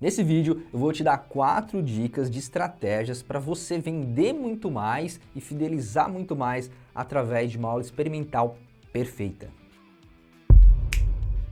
Nesse vídeo eu vou te dar 4 dicas de estratégias para você vender muito mais e fidelizar muito mais através de uma aula experimental perfeita.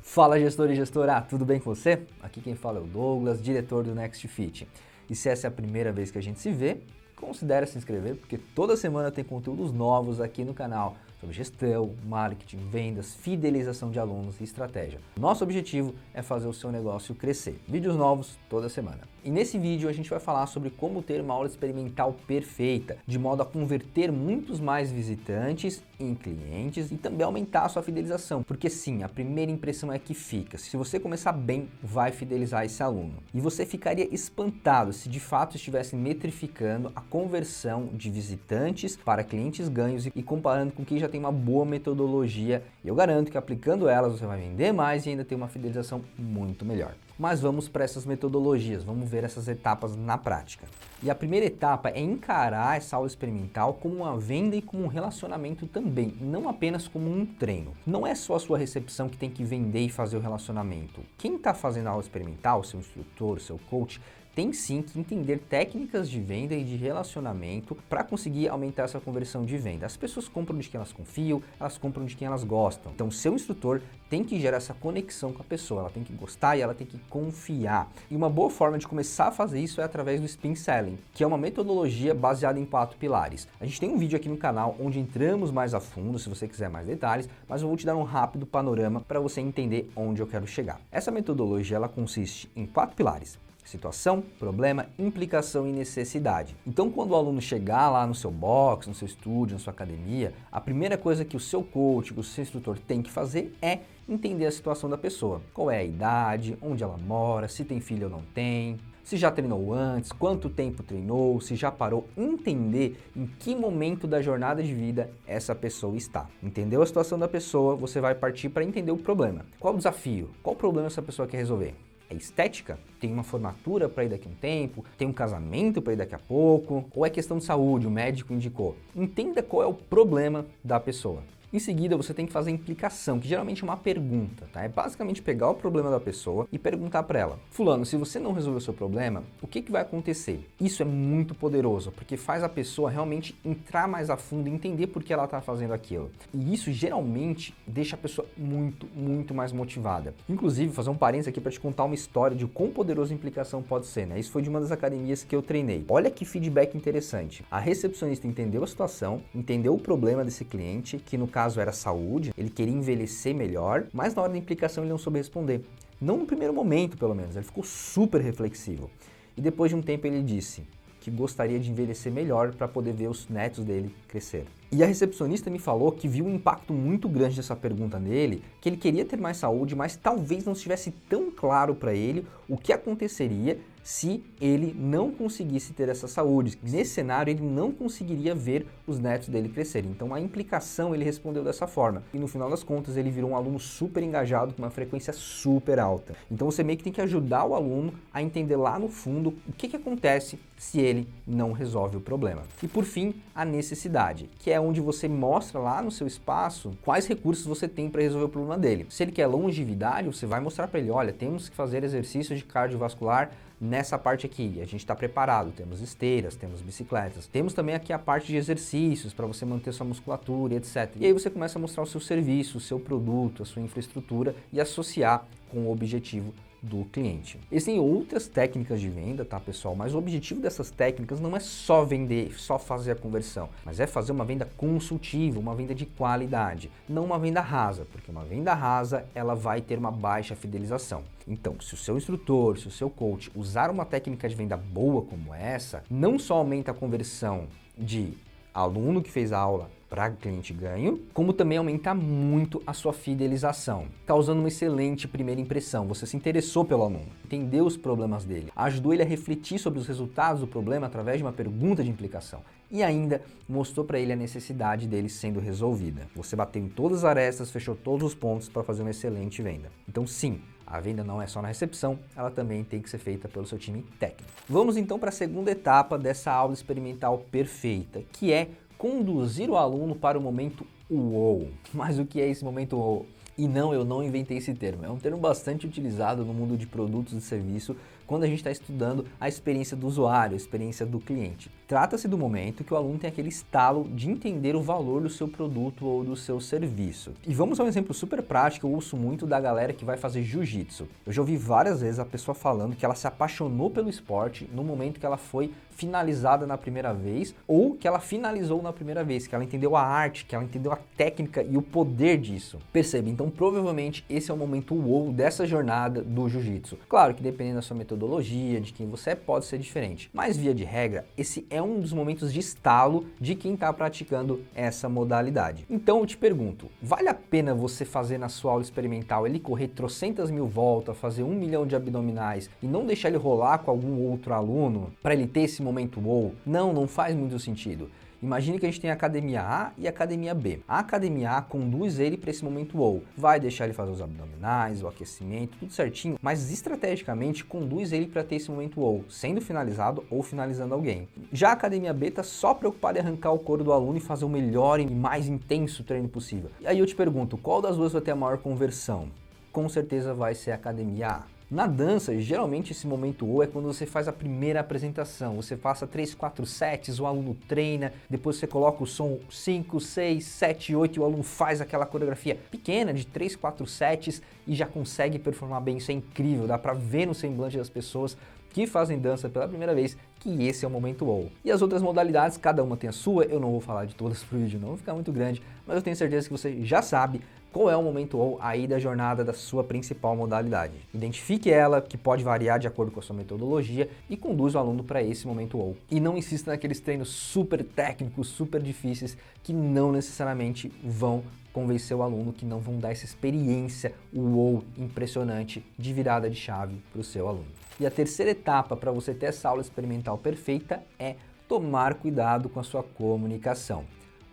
Fala gestor e gestora, tudo bem com você? Aqui quem fala é o Douglas, diretor do Next Fit. E se essa é a primeira vez que a gente se vê, considere se inscrever, porque toda semana tem conteúdos novos aqui no canal sobre gestão, marketing, vendas, fidelização de alunos e estratégia. Nosso objetivo é fazer o seu negócio crescer. Vídeos novos toda semana. E nesse vídeo a gente vai falar sobre como ter uma aula experimental perfeita, de modo a converter muitos mais visitantes em clientes e também aumentar a sua fidelização. Porque sim, a primeira impressão é que fica. Se você começar bem, vai fidelizar esse aluno. E você ficaria espantado se de fato estivesse metrificando a conversão de visitantes para clientes ganhos e comparando com quem já tem uma boa metodologia. E eu garanto que aplicando elas você vai vender mais e ainda ter uma fidelização muito melhor. Mas vamos para essas metodologias, vamos ver essas etapas na prática. E a primeira etapa é encarar essa aula experimental como uma venda e como um relacionamento também, não apenas como um treino. Não é só a sua recepção que tem que vender e fazer o relacionamento. Quem está fazendo a aula experimental, seu instrutor, seu coach, tem sim que entender técnicas de venda e de relacionamento para conseguir aumentar essa conversão de venda. As pessoas compram de quem elas confiam, elas compram de quem elas gostam. Então, seu instrutor tem que gerar essa conexão com a pessoa, ela tem que gostar e ela tem que confiar. E uma boa forma de começar a fazer isso é através do Spin Selling, que é uma metodologia baseada em 4 pilares. A gente tem um vídeo aqui no canal onde entramos mais a fundo, se você quiser mais detalhes, mas eu vou te dar um rápido panorama para você entender onde eu quero chegar. Essa metodologia ela consiste em 4 pilares. Situação, problema, implicação e necessidade. Então, quando o aluno chegar lá no seu box, no seu estúdio, na sua academia, a primeira coisa que o seu coach, que o seu instrutor tem que fazer é entender a situação da pessoa. Qual é a idade, onde ela mora, se tem filho ou não tem, se já treinou antes, quanto tempo treinou, se já parou, entender em que momento da jornada de vida essa pessoa está. Entendeu a situação da pessoa, você vai partir para entender o problema. Qual o desafio? Qual o problema essa pessoa quer resolver? É estética? Tem uma formatura para ir daqui a um tempo? Tem um casamento para ir daqui a pouco? Ou é questão de saúde, o médico indicou? Entenda qual é o problema da pessoa. Em seguida, você tem que fazer a implicação, que geralmente é uma pergunta, tá? É basicamente pegar o problema da pessoa e perguntar para ela: fulano, se você não resolver o seu problema, o que vai acontecer? Isso é muito poderoso, porque faz a pessoa realmente entrar mais a fundo e entender por que ela está fazendo aquilo. E isso geralmente deixa a pessoa muito mais motivada. Inclusive, vou fazer um parênteses aqui para te contar uma história de quão poderosa a implicação pode ser, né? Isso foi de uma das academias que eu treinei. Olha que feedback interessante. A recepcionista entendeu a situação, entendeu o problema desse cliente, que no caso era saúde, ele queria envelhecer melhor, mas na hora da implicação ele não soube responder. Não no primeiro momento, pelo menos, ele ficou super reflexivo. E depois de um tempo ele disse que gostaria de envelhecer melhor para poder ver os netos dele crescer. E a recepcionista me falou que viu um impacto muito grande dessa pergunta nele, que ele queria ter mais saúde, mas talvez não estivesse tão claro para ele o que aconteceria se ele não conseguisse ter essa saúde. Nesse cenário, ele não conseguiria ver os netos dele crescerem. Então, a implicação, ele respondeu dessa forma. E no final das contas, ele virou um aluno super engajado, com uma frequência super alta. Então, você meio que tem que ajudar o aluno a entender lá no fundo o que acontece se ele não resolve o problema. E por fim, a necessidade, que é onde você mostra lá no seu espaço quais recursos você tem para resolver o problema dele. Se ele quer longevidade, você vai mostrar para ele: olha, temos que fazer exercícios de cardiovascular nessa parte aqui, a gente está preparado, temos esteiras, temos bicicletas, temos também aqui a parte de exercícios para você manter sua musculatura, etc. E aí você começa a mostrar o seu serviço, o seu produto, a sua infraestrutura e associar com o objetivo do cliente. Existem outras técnicas de venda, tá, pessoal? Mas o objetivo dessas técnicas não é só vender, só fazer a conversão, mas é fazer uma venda consultiva, uma venda de qualidade, não uma venda rasa, porque uma venda rasa, ela vai ter uma baixa fidelização. Então, se o seu instrutor, se o seu coach usar uma técnica de venda boa como essa, não só aumenta a conversão de aluno que fez a aula para cliente ganho, como também aumentar muito a sua fidelização, causando uma excelente primeira impressão. Você se interessou pelo aluno, entendeu os problemas dele, ajudou ele a refletir sobre os resultados do problema através de uma pergunta de implicação e ainda mostrou para ele a necessidade dele sendo resolvida. Você bateu em todas as arestas, fechou todos os pontos para fazer uma excelente venda. Então sim, a venda não é só na recepção, ela também tem que ser feita pelo seu time técnico. Vamos então para a segunda etapa dessa aula experimental perfeita, que é conduzir o aluno para o momento uou. Mas o que é esse momento uou? E não, eu não inventei esse termo. É um termo bastante utilizado no mundo de produtos e serviço quando a gente está estudando a experiência do usuário, a experiência do cliente. Trata-se do momento que o aluno tem aquele estalo de entender o valor do seu produto ou do seu serviço. E vamos a um exemplo super prático, eu ouço muito da galera que vai fazer jiu-jitsu. Eu já ouvi várias vezes a pessoa falando que ela se apaixonou pelo esporte no momento que ela foi finalizada na primeira vez ou que ela finalizou na primeira vez, que ela entendeu a arte, que ela entendeu a técnica e o poder disso. Percebe? Então provavelmente esse é o momento wow dessa jornada do jiu-jitsu. Claro que dependendo da sua metodologia, de quem você é, pode ser diferente, mas via de regra, esse é um dos momentos de estalo de quem está praticando essa modalidade. Então eu te pergunto, vale a pena você fazer na sua aula experimental ele correr trocentas mil voltas, fazer 1 milhão de abdominais e não deixar ele rolar com algum outro aluno para ele ter esse momento wow? Não faz muito sentido. Imagine que a gente tem a academia A e a academia B. A academia A conduz ele para esse momento wow. Vai deixar ele fazer os abdominais, o aquecimento, tudo certinho, mas estrategicamente conduz ele para ter esse momento wow, sendo finalizado ou finalizando alguém. Já a academia B está só preocupada em arrancar o couro do aluno e fazer o melhor e mais intenso treino possível. E aí eu te pergunto, qual das duas vai ter a maior conversão? Com certeza vai ser a academia A. Na dança, geralmente esse momento wow é quando você faz a primeira apresentação, você passa 3, 4 sets, o aluno treina, depois você coloca o som 5, 6, 7, 8 e o aluno faz aquela coreografia pequena de 3, 4 sets e já consegue performar bem, isso é incrível, dá pra ver no semblante das pessoas que fazem dança pela primeira vez que esse é o momento wow. E as outras modalidades, cada uma tem a sua, eu não vou falar de todas pro vídeo não, vai ficar muito grande, mas eu tenho certeza que você já sabe qual é o momento wow aí da jornada da sua principal modalidade. Identifique ela, que pode variar de acordo com a sua metodologia, e conduza o aluno para esse momento wow. E não insista naqueles treinos super técnicos, super difíceis, que não necessariamente vão convencer o aluno, que não vão dar essa experiência wow impressionante de virada de chave para o seu aluno. E a terceira etapa para você ter essa aula experimental perfeita é tomar cuidado com a sua comunicação.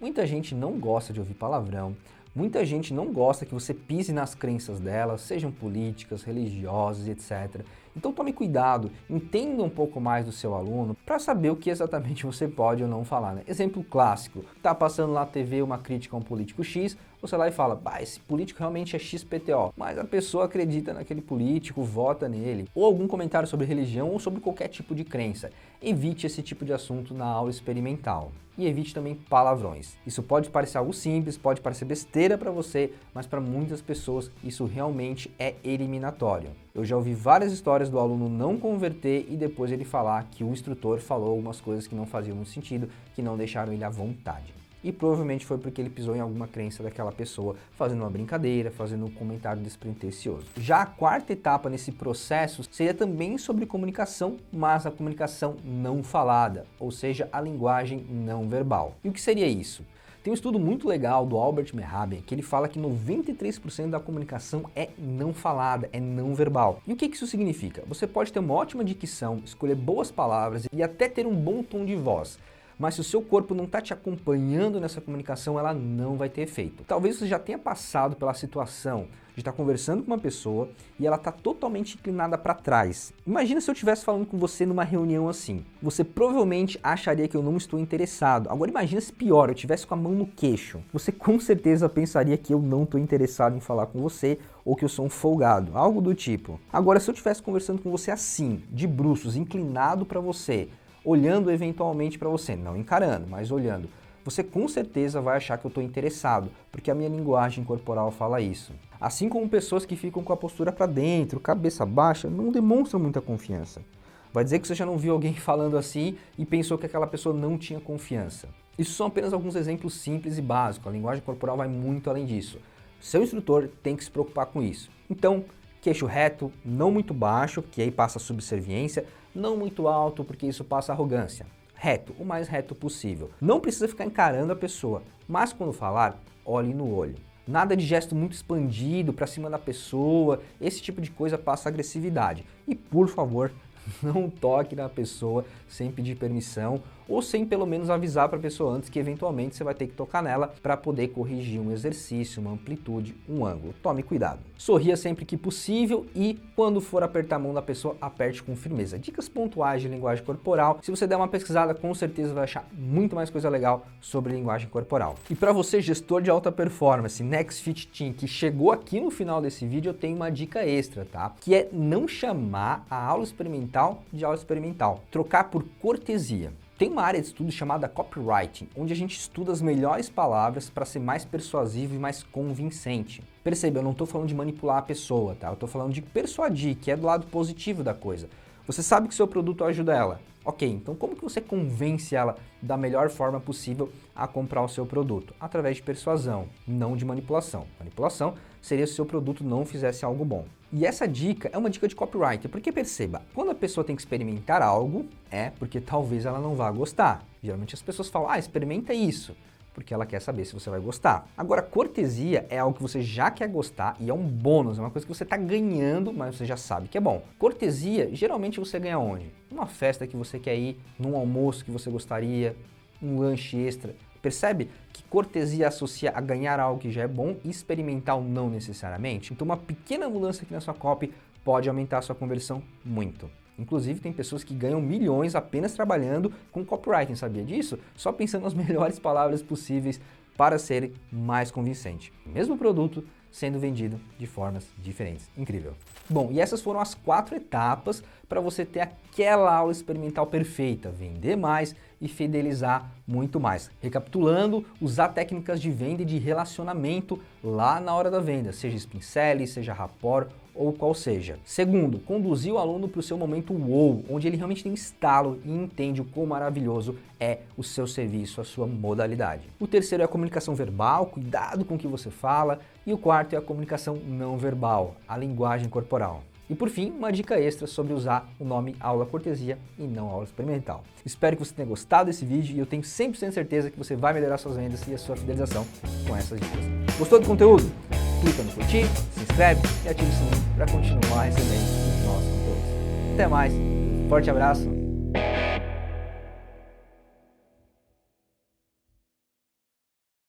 Muita gente não gosta de ouvir palavrão, muita gente não gosta que você pise nas crenças delas, sejam políticas, religiosas, etc. Então tome cuidado, entenda um pouco mais do seu aluno para saber o que exatamente você pode ou não falar, né? Exemplo clássico, tá passando lá na TV uma crítica a um político X, você lá e fala, esse político realmente é XPTO, mas a pessoa acredita naquele político, vota nele. Ou algum comentário sobre religião ou sobre qualquer tipo de crença. Evite esse tipo de assunto na aula experimental. E evite também palavrões. Isso pode parecer algo simples, pode parecer besteira para você, mas para muitas pessoas isso realmente é eliminatório. Eu já ouvi várias histórias do aluno não converter e depois ele falar que o instrutor falou algumas coisas que não faziam muito sentido, que não deixaram ele à vontade. E provavelmente foi porque ele pisou em alguma crença daquela pessoa, fazendo uma brincadeira, fazendo um comentário despretensioso. Já a quarta etapa nesse processo seria também sobre comunicação, mas a comunicação não falada, ou seja, a linguagem não verbal. E o que seria isso? Tem um estudo muito legal do Albert Mehrabian que ele fala que 93% da comunicação é não falada, é não verbal. E o que isso significa? Você pode ter uma ótima dicção, escolher boas palavras e até ter um bom tom de voz, mas se o seu corpo não está te acompanhando nessa comunicação, ela não vai ter efeito. Talvez você já tenha passado pela situação de estar conversando com uma pessoa e ela está totalmente inclinada para trás. Imagina se eu estivesse falando com você numa reunião assim. Você provavelmente acharia que eu não estou interessado. Agora imagina se pior, eu estivesse com a mão no queixo. Você com certeza pensaria que eu não estou interessado em falar com você ou que eu sou um folgado, algo do tipo. Agora se eu estivesse conversando com você assim, de bruços, inclinado para você, olhando eventualmente para você, não encarando, mas olhando, você com certeza vai achar que eu estou interessado, porque a minha linguagem corporal fala isso. Assim como pessoas que ficam com a postura para dentro, cabeça baixa, não demonstram muita confiança. Vai dizer que você já não viu alguém falando assim e pensou que aquela pessoa não tinha confiança. Isso são apenas alguns exemplos simples e básicos, a linguagem corporal vai muito além disso. Seu instrutor tem que se preocupar com isso. Então, queixo reto, não muito baixo, que aí passa a subserviência, não muito alto, porque isso passa a arrogância. Reto, o mais reto possível. Não precisa ficar encarando a pessoa, mas quando falar, olhe no olho. Nada de gesto muito expandido para cima da pessoa, esse tipo de coisa passa agressividade. E por favor, não toque na pessoa sem pedir permissão ou sem pelo menos avisar para a pessoa antes que eventualmente você vai ter que tocar nela para poder corrigir um exercício, uma amplitude, um ângulo. Tome cuidado. Sorria sempre que possível e quando for apertar a mão da pessoa, aperte com firmeza. Dicas pontuais de linguagem corporal. Se você der uma pesquisada, com certeza vai achar muito mais coisa legal sobre linguagem corporal. E para você, gestor de alta performance, Next Fit Team, que chegou aqui no final desse vídeo, eu tenho uma dica extra, tá? Que é não chamar a aula experimental de aula experimental. Trocar por cortesia. Tem uma área de estudo chamada copywriting, onde a gente estuda as melhores palavras para ser mais persuasivo e mais convincente. Perceba, eu não estou falando de manipular a pessoa, tá? Eu estou falando de persuadir, que é do lado positivo da coisa. Você sabe que seu produto ajuda ela. Ok, então como que você convence ela da melhor forma possível a comprar o seu produto? Através de persuasão, não de manipulação. Manipulação seria se o seu produto não fizesse algo bom. E essa dica é uma dica de copywriter, porque perceba, quando a pessoa tem que experimentar algo, é porque talvez ela não vá gostar. Geralmente as pessoas falam, experimenta isso, porque ela quer saber se você vai gostar. Agora, cortesia é algo que você já quer gostar e é um bônus, é uma coisa que você está ganhando, mas você já sabe que é bom. Cortesia, geralmente você ganha onde? Numa festa que você quer ir, num almoço que você gostaria, um lanche extra. Percebe que cortesia associa a ganhar algo que já é bom e experimental não necessariamente? Então uma pequena mudança aqui na sua copy pode aumentar a sua conversão muito. Inclusive tem pessoas que ganham milhões apenas trabalhando com copywriting, sabia disso? Só pensando nas melhores palavras possíveis para serem mais convincente. O mesmo produto sendo vendido de formas diferentes. Incrível. Bom, e essas foram as 4 etapas para você ter aquela aula experimental perfeita, vender mais e fidelizar muito mais. Recapitulando, usar técnicas de venda e de relacionamento lá na hora da venda, seja spin selling, seja rapport ou qual seja. Segundo, conduzir o aluno para o seu momento wow, onde ele realmente tem estalo e entende o quão maravilhoso é o seu serviço, a sua modalidade. O terceiro é a comunicação verbal, cuidado com o que você fala. E o quarto é a comunicação não verbal, a linguagem corporal. E por fim, uma dica extra sobre usar o nome aula cortesia e não aula experimental. Espero que você tenha gostado desse vídeo e eu tenho 100% certeza que você vai melhorar suas vendas e a sua fidelização com essas dicas. Gostou do conteúdo? Clica no curtir, se inscreve e ative o sininho para continuar recebendo os nossos conteúdos. Até mais, forte abraço!